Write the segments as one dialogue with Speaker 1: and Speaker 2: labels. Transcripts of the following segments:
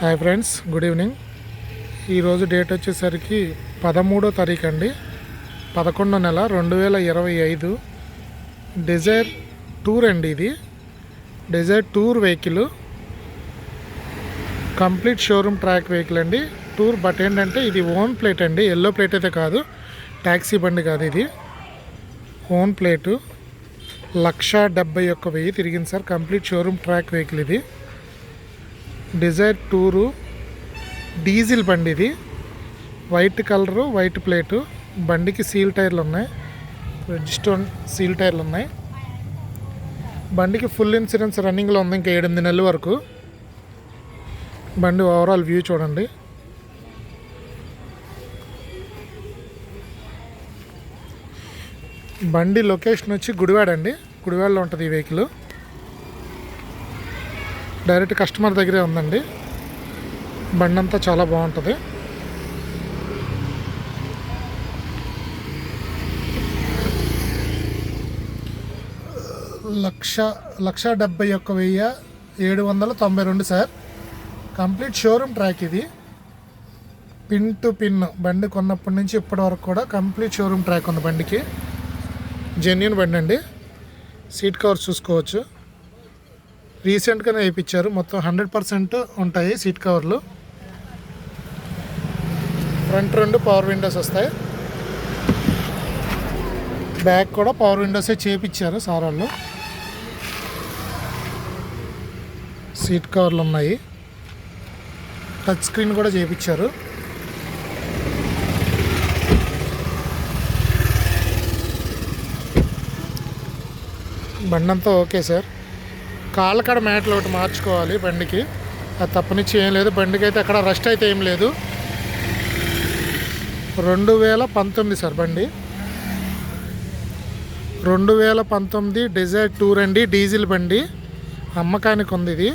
Speaker 1: Hi friends, good evening. ఈరోజు date వచ్చేసరికి 13వ తారీఖు అండి, 11వ నెల 2025. డిజైర్ టూర్ అండి. ఇది Dzire tour vehicle, complete showroom track vehicle అండి. టూర్ బట్ ఏంటంటే ఇది ఓన్ ప్లేట్ అండి, ఎల్లో ప్లేట్ అయితే కాదు, ట్యాక్సీ బండి కాదు, ఇది ఓన్ ప్లేటు. 1,71,000 తిరిగింది sir. Complete showroom track vehicle ఇది. డిజైర్ టూరు డీజిల్ బండి ఇది. White colour, white plate. బండికి సీల్ టైర్లు ఉన్నాయి, రెడ్ స్టోన్ సీల్ టైర్లు ఉన్నాయి. బండికి ఫుల్ ఇన్సూరెన్స్ రన్నింగ్లో ఉంది, ఇంకా 8 నెలల వరకు. బండి ఓవరాల్ వ్యూ చూడండి. బండి లొకేషన్ వచ్చి గుడివాడ అండి, గుడివాడలో ఉంటుంది ఈ వెహికల్. డైరెక్ట్ కస్టమర్ దగ్గరే ఉందండి. బండి అంతా చాలా బాగుంటుంది. లక్ష 71,792 సార్. కంప్లీట్ షోరూమ్ ట్రాక్ ఇది. పిన్ టు పిన్ బండి కొన్నప్పటి నుంచి ఇప్పటి వరకు కూడా కంప్లీట్ షోరూమ్ ట్రాక్ ఉంది బండికి. జెన్యూన్ బండి అండి. సీట్ కవర్స్ చూసుకోవచ్చు, రీసెంట్గానే వేయించారు. మొత్తం 100% ఉంటాయి సీట్ కవర్లు. ఫ్రంట్ 2 పవర్ విండోస్ వస్తాయి, బ్యాక్ కూడా పవర్ విండోసే చేయించారు సార్ వాళ్ళు. సీట్ కవర్లు ఉన్నాయి, టచ్ స్క్రీన్ కూడా చేయించారు. బండి అంతా ఓకే సార్. కాళ్ళ కాడ మ్యాట్లు ఒకటి మార్చుకోవాలి బండికి, అది తప్పనిచ్చి ఏం లేదు. బండికి అయితే అక్కడ రస్ట్ అయితే ఏం లేదు. 2019 సార్ బండి. 2019 డిజైర్ టూర్ అండి, డీజిల్ బండి. అమ్మకానికి ఉంది ఇది.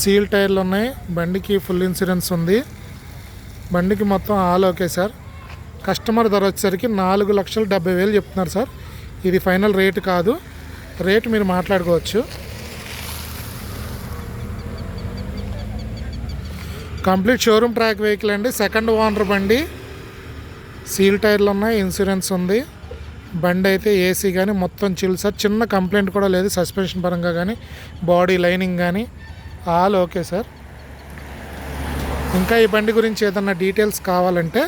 Speaker 1: సీల్ టైర్లు ఉన్నాయి. బండికి ఫుల్ ఇన్సూరెన్స్ ఉంది. బండికి మొత్తం ఆల్ ఓకే సార్. కస్టమర్ ధర వచ్చేసరికి 4,70,000 చెప్తున్నారు సార్. ఇది ఫైనల్ రేటు కాదు, రేటు మీరు మాట్లాడుకోవచ్చు. కంప్లీట్ షోరూమ్ ట్రాక్ వెహికల్ అండి, సెకండ్ ఓనర్ బండి. సీల్ టైర్లు ఉన్నాయి, ఇన్సూరెన్స్ ఉంది. బండి అయితే ఏసీ కానీ మొత్తం చిల్ సార్. చిన్న కంప్లైంట్ కూడా లేదు సస్పెన్షన్ పరంగా కానీ, బాడీ లైనింగ్ కానీ ఆల్ ఓకే సార్. ఇంకా ఈ బండి గురించి ఏదన్నా డీటెయిల్స్ కావాలంటే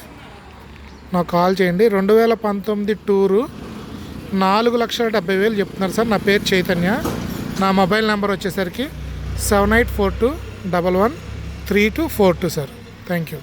Speaker 1: నాకు కాల్ చేయండి. 2019 టూరు 4,70,000 చెప్తున్నారు సార్. నా పేరు చైతన్య. నా మొబైల్ నెంబర్ వచ్చేసరికి 7842113242 సార్. Thank you.